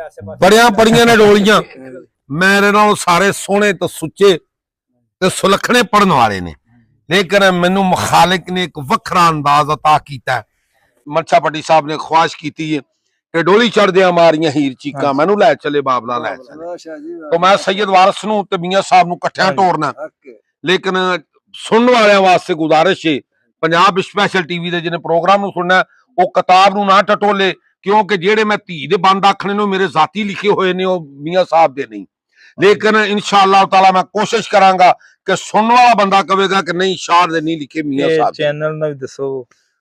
बड़िया पढ़िया ने डोलियां मेरे नाल सारे सोहने तो सुच्चे ते सुलखने पढ़न वाले ने, लेकिन मैनू मुखालिक ने एक वखरा अंदाज अता किया। मनशा पट्टी साहब ने ख्वाहिश की है कि डोली चढ़दियां मारियां हीर चीकां मैनू लै चले बाबला लै चले, तो मैं सैयद वारिस नूं ते मियां साहब नूं इकट्ठियां टोरना। लेकिन सुनने वाले वास्ते गुजारिश है, पंजाब स्पैशल टीवी दे जिन्हें प्रोग्राम नूं सुनना वो किताब नूं ना टटोले, क्योंकि जेड़े मैं धी दे बंद आखने ने मेरे जाती लिखे हुए ने मियां साहब दे नहीं। लेकिन इंशाअल्लाह ताला मैं कोशिश करांगा कि सुनने वाला बंदा कहेगा कि नहीं शार दे नहीं लिखे मियां साहब। चैनल ना दसो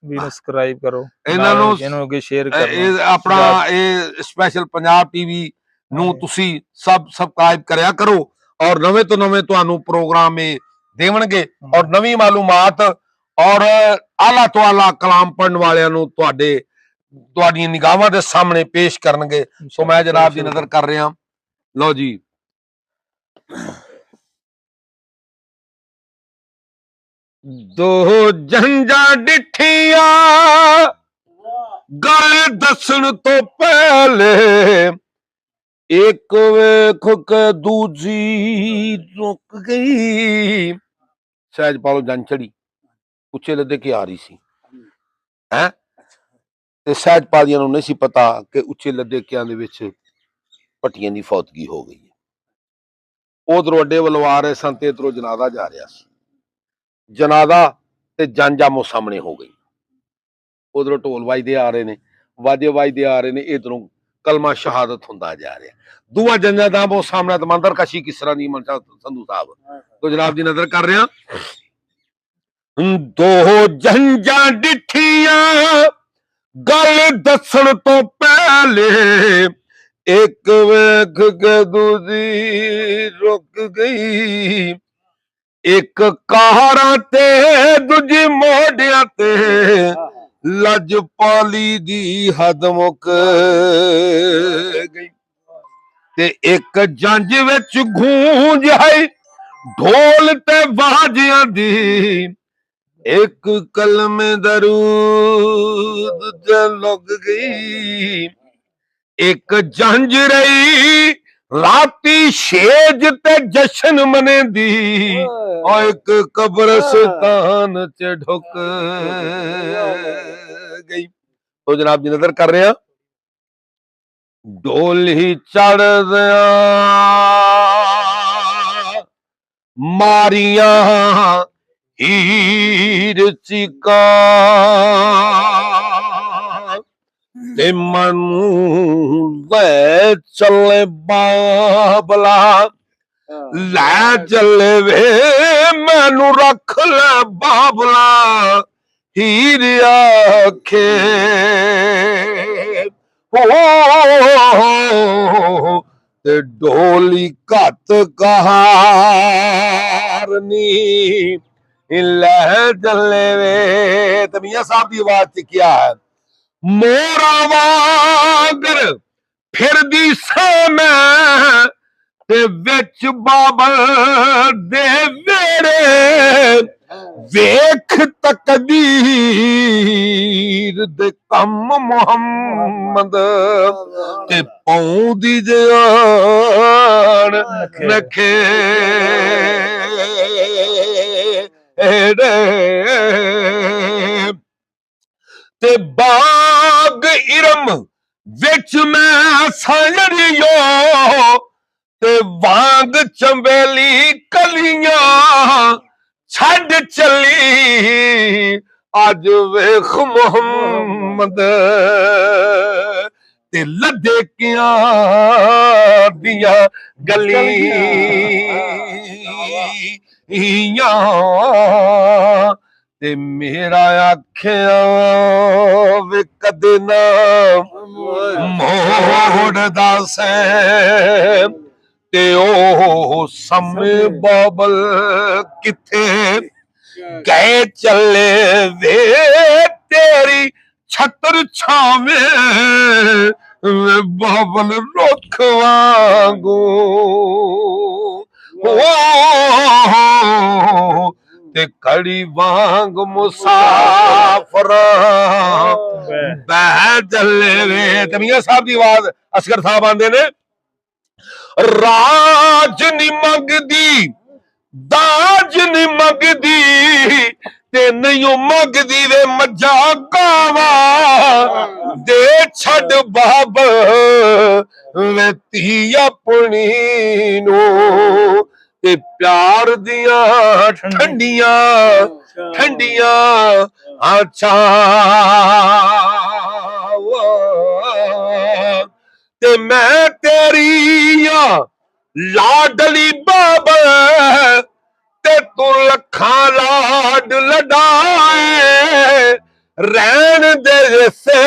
भी सब्सक्राइब करो, इन्हां नूं शेयर करो, अपना ये स्पैशल पंजाब टीवी नूं तुसी सब सब्सक्राइब करया करो और नवे तो नवे तुहानू प्रोग्राम देवणगे और नवी मालूमात और आला तो आला कलाम पढ़न वालियां नूं तुहाडे तुहाडीआं निगाहां दे सामने पेश करनगे। सो मैं जनाब दी नजर कर रहा। लो जी, दो जंजा डिठिया गल दसन तो पहले, एक वेख के दूजी रुक गई। सहज पालो जन चढ़ी उच्चे लदे के आ रही सी है, ते सहज पालियां नूं नहीं सी पता कि उच्चे लदे कियां दे विच पट्टियां दी फौतगी हो गई है। उधरों अड्डे वल्लों आ रहे सन ते इधरों जनाजा जा रहा सी, जनाजा ते जंज आमो सामने हो गई। उधरों ढोल वजदे आ रहे ने, वाजे वजदे आ रहे ने, इधरों कलमा शहादत हुंदा जा रहा। दूआ जंजा दा वो सामने मंदर कशी किस तरह दी मनशा संधू साहब तो जनाब दी नजर कर रहा। दो जंजा डिठिया गल दसन तो पहले, एक वेख के दूजी रुक गई। एक कहारा ते दूजी मोढ़िया ते, लज पाली दी हद मुक गई। ते एक जंज विच गूंज है ढोल ते बाजियां दी, एक कलमे दरूद ते लुक गई। एक जंज रही राती शेज ते जशन मने दी, और एक कब्रस्तान च ढुक गई। तो जनाब जी नजर कर रहे हैं, डोली चढ़ दिया मारिया हीर चीका, ते मनू ले चले बाबला लै चले वे मैनू रख ले बाबला हीर आखे। ते डोली घत कहारनी लै चले वे। ते मियां साहब की आवाज च क्या है, मोरा वागर फिर दी सामे ते विच बाबल दे वेड़े, वेख तकदीर दे कम मुहम्मद ते पौंदी जान नखे ते बाग इरम विच मैं साजरियो, ते वांग चंबेली कलियां छड़ चली। अज वेख मुहम्मद ते लदे कियां दियां गलियां, ते मेरा आख्या वे कदे ना मोड़दा से, ते ओ समय बाबल किथे गए चले वे तेरी छतर छावे, बाबल रुख वांगू ਤੇ ਘੜੀ ਵਾਂਗ ਮੁਸਾਫਰ ਬਹਿ ਚੱਲੇ ਵੇ। ਤੇ ਮੀਆਂ ਸਾਹਿਬ ਦੀ ਆਵਾਜ਼ ਅਸਗਰ ਸਾਹਿਬ ਆਂਦੇ ਨੇ, ਰਾਜ ਨੀ ਮੰਗਦੀ ਦਾਜ ਨੀ ਮੰਗਦੀ ਤੇ ਨਹੀਂ ਮੰਗਦੀ ਵੇ ਮੱਝਾਂ ਗਾਵਾਂ ਦੇ ਛੱਡ ਬਾਬ ਵੇ ਧੀ ਆਪਣੀ ਨੂੰ ਤੇ ਪਿਆਰ ਦੀਆਂ ਠੰਡੀਆਂ ਅੱਛਾ ਤੇ ਮੈਂ ਤੇਰੀਆਂ ਲਾਡਲੀ ਬਾਬਾ ਤੇ ਤੂੰ ਲੱਖਾਂ ਲਾਡ ਲਡਾਏ ਰਹਿਣ ਦੇ ਸੇ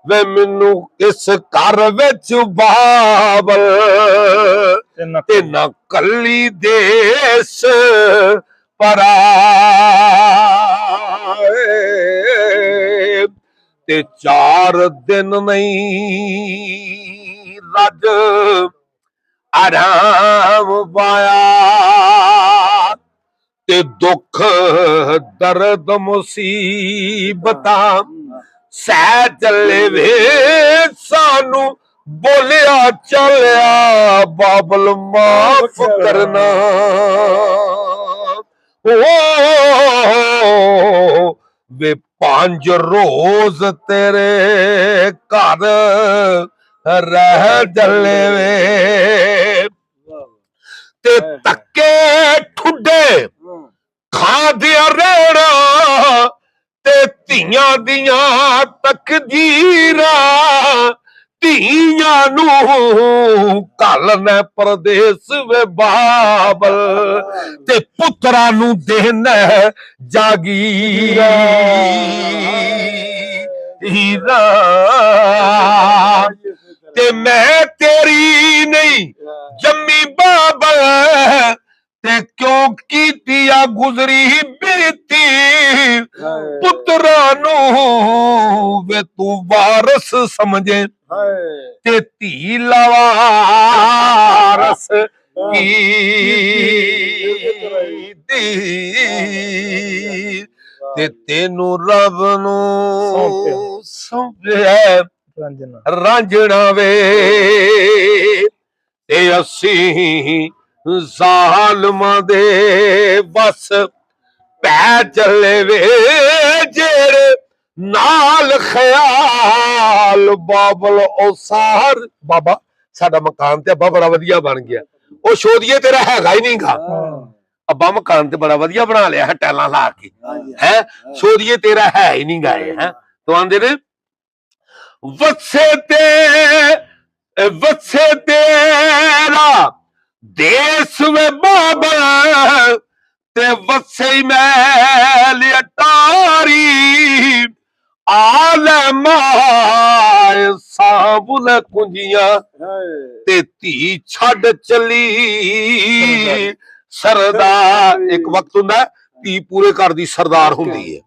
ਵੇ ਮੈਨੂੰ ਇਸ ਘਰ ਵਿੱਚ ਬਾਬਲ ਤੇ ਨਾ ਕੱਲੀ ਦੇਸ ਪਰਾਏ ਤੇ 4 ਦਿਨ ਨਹੀਂ ਰੱਜ ਆਰਾਮ ਪਾਇਆ ਤੇ ਦੁੱਖ ਦਰਦ ਮੁਸੀਬਤਾਂ ਸਹਿ ਚੱਲੇ ਵੇ ਸਾਨੂੰ ਬੋਲਿਆ ਚੱਲਿਆ ਬਾਬਲ ਮਾਫ ਕਰਨਾ ਓ ਵੇ 5 ਰੋਜ਼ ਤੇਰੇ ਘਰ ਰਹਿ ਚੱਲੇ ਵੇ ਤੇ ਤੱਕੇ ਠੁੱਡੇ ਖਾਦਿਆ ਰਹਿਣਾ ਤੇ ਧੀਆਂ ਦੀਆਂ ਤਕਦੀਰਾਂ ਧੀਆਂ ਨੂੰ ਘੱਲਣਾ ਪਰਦੇਸ ਵੇ ਬਾਬਲ ਤੇ ਪੁੱਤਰਾਂ ਨੂੰ ਦੇਣਾ ਜਾਗੀਰਾਂ ਤੇ ਮੈਂ ਤੇਰੀ ਨਹੀਂ ਜੰਮੀ ਬਾਬਲ ਤੇ ਕਿਉਂ ਕੀਤੀ ਆ ਗੁਜ਼ਰੀ ਬੀਤੀ ਪੁੱਤਰਾਂ ਨੂੰ ਵੇ ਤੂੰ ਵਾਰਸ ਸਮਝੇ ਤੇ ਧੀ ਲਵਾਰਸ ਕੀਤੀ ਤੇ ਤੈਨੂੰ ਰੱਬ ਨੂੰ ਸੌਂਪਿਆ ਰਾਂਝਣਾ ਵੇ ਤੇ ਅਸੀਂ ਜ਼ਾਲਮਾਂ ਦੇ ਬਸ ਪੈ ਚੱਲੇ ਵੇ ਜਿਹੜੇ ਨਾਲ ਖਿਆਲ ਬਾਬਲ ਉਹ ਸਾਰ ਬਾਬਾ ਸਾਡਾ ਮਕਾਨ ਤੇ ਅੱਬਾ ਬੜਾ ਵਧੀਆ ਬਣ ਗਿਆ ਉਹ ਸ਼ੋਦੀਏ ਤੇਰਾ ਹੈਗਾ ਹੀ ਨਹੀਂਗਾ ਅੱਬਾ ਮਕਾਨ ਤੇ ਬੜਾ ਵਧੀਆ ਬਣਾ ਲਿਆ ਹੈ ਟੈਲਾਂ ਲਾ ਕੇ ਹੈ ਸ਼ੋਦੀਏ ਤੇਰਾ ਹੈ ਹੀ ਨਹੀਂਗਾ ਇਹ ਹੈ ਤੂੰ ਆਂਦੇ ਨੇ ਵਸੇ ਤੇਰਾ ਦੇਸ ਵੇ ਬਾਬਾ ਤੇ ਵਸੇ ਮੈਲ ਅਟਾਰੀ ਆਲਮ ਸਾਬੁਲ ਕੁੰਜੀਆਂ ਤੇ ਧੀ ਛੱਡ ਚਲੀ ਸਰਦਾਰ ਇੱਕ ਵਕਤ ਹੁੰਦਾ ਧੀ ਪੂਰੇ ਘਰ ਦੀ ਸਰਦਾਰ ਹੁੰਦੀ ਹੈ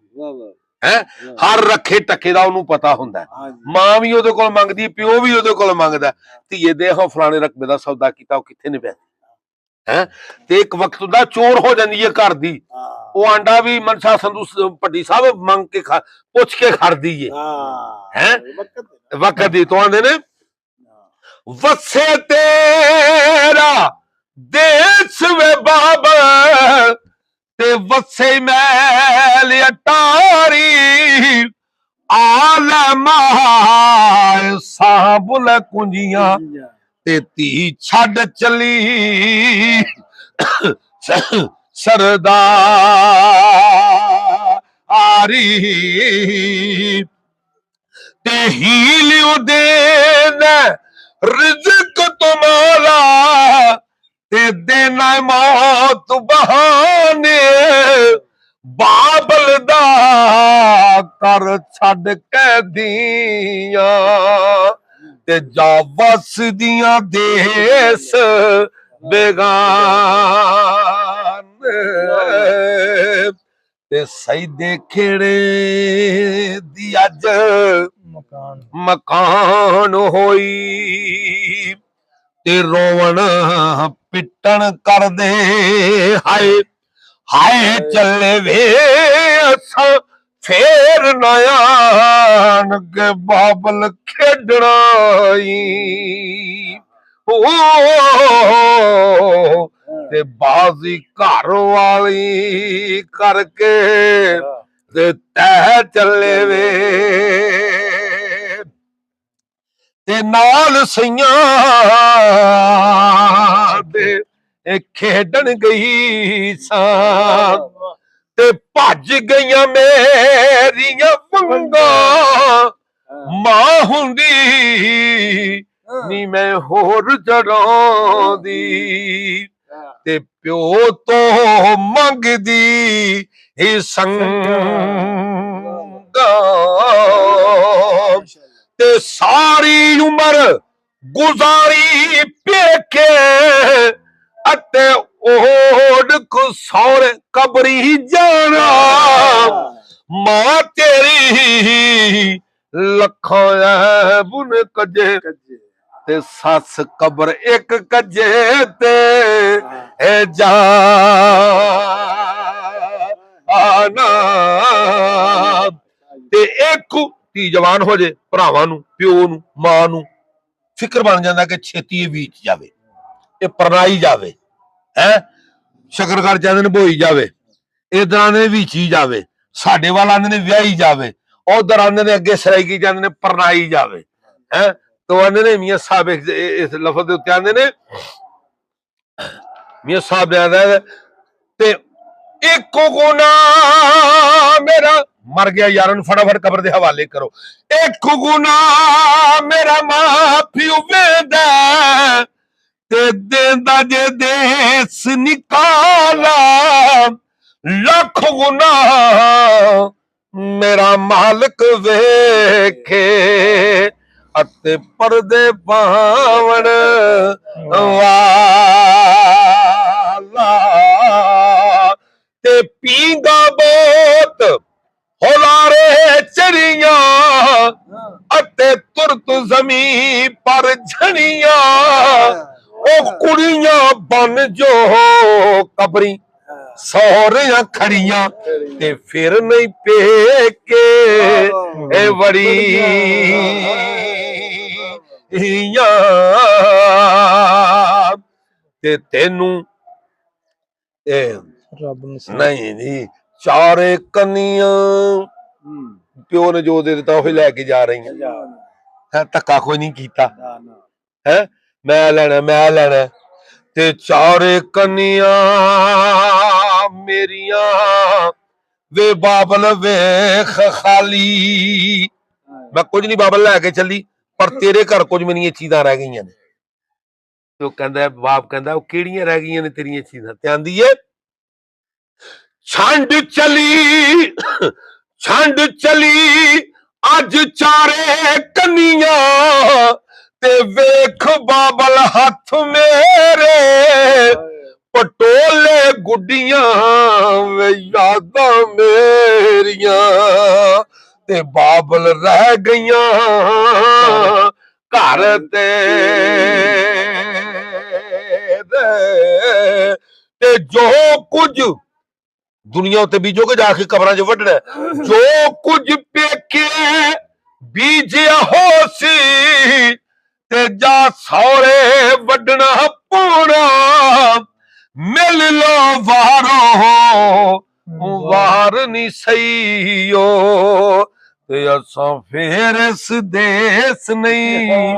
ਹਰ ਰੱਖੇ ਟੱਕੇ ਦਾ ਉਹਨੂੰ ਪਤਾ ਹੁੰਦਾ ਮਾਂ ਵੀ ਉਹਦੇ ਕੋਲ ਮੰਗਦੀ ਪਿਓ ਵੀ ਉਹਦੇ ਕੋਲ ਮੰਗਦਾ ਧੀਏ ਦੇਖੋ ਫਲਾਣੇ ਰਕਬੇ ਦਾ ਸੌਦਾ ਕੀਤਾ ਉਹ ਕਿੱਥੇ ਨੇ ਪੈਸੇ ਹੈ ਤੇ ਇੱਕ ਵਕਤ ਹੁੰਦਾ ਚੋਰ ਹੋ ਜਾਂਦੀ ਹੈ ਘਰ ਦੀ ਉਹ ਆਂਡਾ ਵੀ ਮਨਸਾ ਸੰਧੂ ਭੱਟੀ ਸਾਹਿਬ ਮੰਗ ਕੇ ਪੁੱਛ ਕੇ ਖੜਦੀ ਹੈ ਵਕਤ ਦੀ ਤੋਂ ਆਂਦੇ ਨੇ ਵਸੇ ਤੇਰਾ ਦੇਸ ਵੇ ਬਾਬਾ ਤੇ ਵਸੇ ਮੈਲ ਅਟਾਰੀ ਆਲਮ ਸਾਬੁਲ ਕੁੰਜੀਆਂ ਤੇ ਧੀ ਛੱਡ ਚਲੀ ਸਰਦਾਰੀ ਤੇ ਹੀਲਿਓ ਦੇਣਾ ਰਿਜ਼ਕ ਤੁਮਾਰਾ ਤੇ ਦੇਣਾ ਮੌਤ ਬਹਾਨੇ ਬਾਬਲ ਦਾ ਕਰ ਛੱਡ ਕੇ ਦੀਆਂ ਤੇ ਜਾ ਵਸਦੀਆਂ ਦੇਸ ਬੇਗਾਨ ਤੇ ਸੈਦੇ ਖੇੜੇ ਦੀ ਅੱਜ ਮਕਾਨ ਹੋਈ ਤੇ ਰੋਵਣ ਪਿੱਟਣ ਕਰਦੇ ਹਾਏ ਹਾਏ ਚੱਲੇ ਵੇ ਅਸਾਂ ਫੇਰ ਨਯਾਨ ਬਾਬਲ ਖੇਡਣਾ ਈ ਓ ਤੇ ਬਾਜ਼ੀ ਘਰ ਵਾਲੀ ਕਰਕੇ ਤੇ ਤੈ ਚੱਲੇ ਵੇ ਤੇ ਨਾਲ ਸਈਆਂ ਦੇ ਇਹ ਖੇਡਣ ਗਈ ਸਾਂ ਤੇ ਭੱਜ ਗਈਆਂ ਮੇਰੀਆਂ ਵੰਗਾਂ ਮਾਂ ਹੁੰਦੀ ਨੀ ਮੈਂ ਹੋਰ ਜੜਾਉਂਦੀ ਤੇ ਪਿਓ ਤੋਂ ਮੰਗਦੀ ਹੀ ਸੰਗਾ ਤੇ ਸਾਰੀ ਉਮਰ ਗੁਜ਼ਾਰੀ ਪੇਕੇ ਅਤੇ ਓਢ ਸੌਰੇ ਕਬਰੀ ਜਾਣਾ ਮਾਂ ਤੇਰੀ ਲੱਖਾਂ ਐਬੁਨ ਕੱਜੇ ਤੇ ਸੱਸ ਕਬਰ ਇੱਕ ਕੱਜੇ ਤੇ ਇਹ ਜਾ ਆਨਾ ਤੇ ਇੱਕ ਧੀ ਜਵਾਨ ਹੋ ਜੇ ਭਰਾਵਾਂ ਨੂੰ ਪਿਓ ਨੂੰ ਮਾਂ ਨੂੰ ਫਿਕਰ ਬਣ ਜਾਂਦਾ ਕਿ ਛੇਤੀ ਇਹ ਬੀਤ ਜਾਵੇ ਇਹ ਪਰਨਾਈ ਜਾਵੇ ਹੈ ਸ਼ਕਰਗਰ ਜਾਂਦੇ ਨੇ ਬੋਈ ਜਾਵੇ ਇਧਰ ਆਂਦੇ ਨੇ ਵੀਚੀ ਜਾਵੇ ਸਾਡੇ ਵੱਲ ਆਂਦੇ ਨੇ ਵਿਆਹੀ ਜਾਵੇ ਉਧਰ ਆਂਦੇ ਨੇ ਅੱਗੇ ਸਰਾਈਕੀ ਜਾਂਦੇ ਨੇ ਪਰਨਾਈ ਜਾਵੇ ਹੈ ਤੋ ਆਂਦੇ ਨੇ ਮੀਆਂ ਸਾਹਿਬ ਇਸ ਲਫ਼ਜ਼ ਦੇ ਉੱਤੇ ਆਂਦੇ ਨੇ ਮੀਆਂ ਸਾਹਿਬ ਆਂਦਾ ਤੇ ਇੱਕੋ ਗੁਨਾਹ ਮੇਰਾ ਮਰ ਗਿਆ ਯਾਰਾਂ ਨੂੰ ਫਟਾਫਟ ਕਬਰ ਦੇ ਹਵਾਲੇ ਕਰੋ ਇੱਕ ਗੁਨਾਹ ਮੇਰਾ ਮਾਫੀ ਵੇਂਦਾ ਤੇ ਦੇਂਦਾ ਜੇ ਦੇਸ ਨਿਕਾਲਾ ਲੱਖ ਗੁਨਾਹ ਮੇਰਾ ਮਾਲਕ ਵੇਖੇ ਅਤੇ ਪਰਦੇ ਪਾਵਣ ਵਾਲਾ ਤੇ ਪੀਂਦਾ ਬਹੁਤ ਹੋਲਾਰੇ ਚੜੀਆਂ ਅਤੇ ਤੁਰਤ ਜ਼ਮੀਨ ਪਰ ਝਣੀਆਂ ਉਹ ਕੁੜੀਆਂ ਬਣ ਜੋ ਕਬਰੀ ਸਹੁਰਿਆਂ ਖੜੀਆਂ ਤੇ ਫਿਰ ਨਹੀਂ ਪੇਕੇ ਇਹ ਬੜੀ ਤੇ ਤੈਨੂੰ ਇਹ ਰੱਬ ਨੂੰ ਨਹੀਂ ਨਹੀਂ ਚਾਰੇ ਕੰਨੀਆਂ ਪਿਓ ਨੇ ਜੋ ਦੇ ਦਿੱਤਾ ਉਹ ਲੈ ਕੇ ਜਾ ਰਹੀਆਂ ਹੈ ਧੱਕਾ ਕੋਈ ਨਹੀਂ ਕੀਤਾ ਹੈ ਮੈਂ ਲੈਣਾ ਤੇ ਚਾਰੇ ਕੰਨੀਆਂ ਮੇਰੀਆਂ ਵੇ ਬਾਬਲ ਵੇਖ ਖਾਲੀ ਮੈਂ ਕੁਝ ਨਹੀਂ ਬਾਬਲ ਲੈ ਕੇ ਚੱਲੀ ਪਰ ਤੇਰੇ ਘਰ ਕੁਝ ਮੇਰੀਆਂ ਚੀਜ਼ਾਂ ਰਹਿ ਗਈਆਂ ਨੇ ਤੇ ਉਹ ਕਹਿੰਦਾ ਬਾਪ ਕਹਿੰਦਾ ਉਹ ਕਿਹੜੀਆਂ ਰਹਿ ਗਈਆਂ ਨੇ ਤੇਰੀਆਂ ਚੀਜ਼ਾਂ ਤੇ ਆਂਦੀ ਏ ਛੰਡ ਚਲੀ ਅੱਜ ਚਾਰੇ ਕੰਨੀਆਂ ਤੇ ਵੇਖ ਬਾਬਲ ਹੱਥ ਮੇਰੇ ਪਟੋਲੇ ਗੁੱਡੀਆਂ ਵੇ ਯਾਦਾਂ ਮੇਰੀਆਂ ਤੇ ਬਾਬਲ ਰਹਿ ਗਈਆਂ ਘਰ ਤੇ ਜੋ ਕੁਝ ਦੁਨੀਆ ਉੱਤੇ ਬੀਜੋਗੇ ਜਾ ਕੇ ਕਬਰਾਂ 'ਚ ਵੱਢਣਾ ਜੋ ਕੁਝ ਪੇਕੇ ਬੀਜਿਆ ਹੋ ਸੀ ਤੇ ਜਾ ਸਹੁਰੇ ਵੱਢਣਾ ਪਾਉਣਾ ਮਿਲ ਲੋ ਵਾਰੋ ਵਾਰ ਨਹੀਂ ਸਈਓ ਤੇ ਅਸਾਂ ਫੇਰ ਇਸ ਦੇਸ ਨਹੀਂ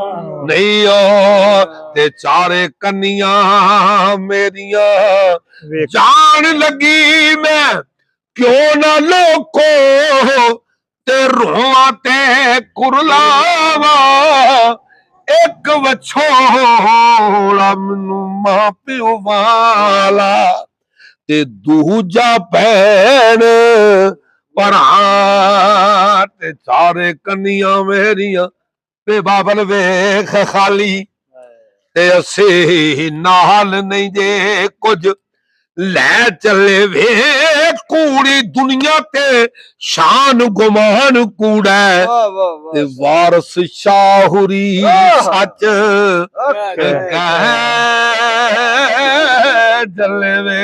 ਤੇ ਚਾਰੇ ਕੰਨੀਆਂ ਮੇਰੀਆਂ ਜਾਣ ਲੱਗੀ ਮੈਂ ਕਿਉਂ ਨਾ ਲੋਕੋ ਤੇ ਰੋਵਾਂ ਤੇ ਕੁਰਲਾਵਾ ਇੱਕ ਵਛੋੜਾ ਮੈਨੂੰ ਮਾਂ ਪਿਓ ਵਾਲਾ ਤੇ ਦੂਜਾ ਭੈਣ ਭਰਾ ਤੇ ਚਾਰੇ ਕੰਨੀਆਂ ਮੇਰੀਆਂ ਤੇ ਬਾਬਲ ਵੇਖ ਖਾਲੀ ਤੇ ਅਸੀਂ ਨਾਲ ਨਹੀਂ ਜੇ ਕੁਝ ਲੈ ਚੱਲੇ ਵੇ ਕੂੜੀ ਦੁਨੀਆ ਤੇ ਸ਼ਾਨ ਗੁਮਾਨ ਕੂੜਾ ਤੇ ਵਾਰਸ ਸ਼ਾਹੁਰੀ ਸੱਚ ਕਹਿ ਚੱਲੇ ਵੇ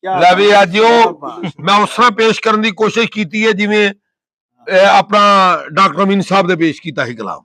ਲੈ ਵੀ ਅੱਜ ਉਹ ਮੈਂ ਉਸ ਤਰ੍ਹਾਂ ਪੇਸ਼ ਕਰਨ ਦੀ ਕੋਸ਼ਿਸ਼ ਕੀਤੀ ਹੈ ਜਿਵੇਂ ਆਪਣਾ ਡਾਕਟਰ ਅਮੀਨ ਸਾਹਿਬ ਦੇ ਪੇਸ਼ ਕੀਤਾ ਸੀ ਕਲਾਮ।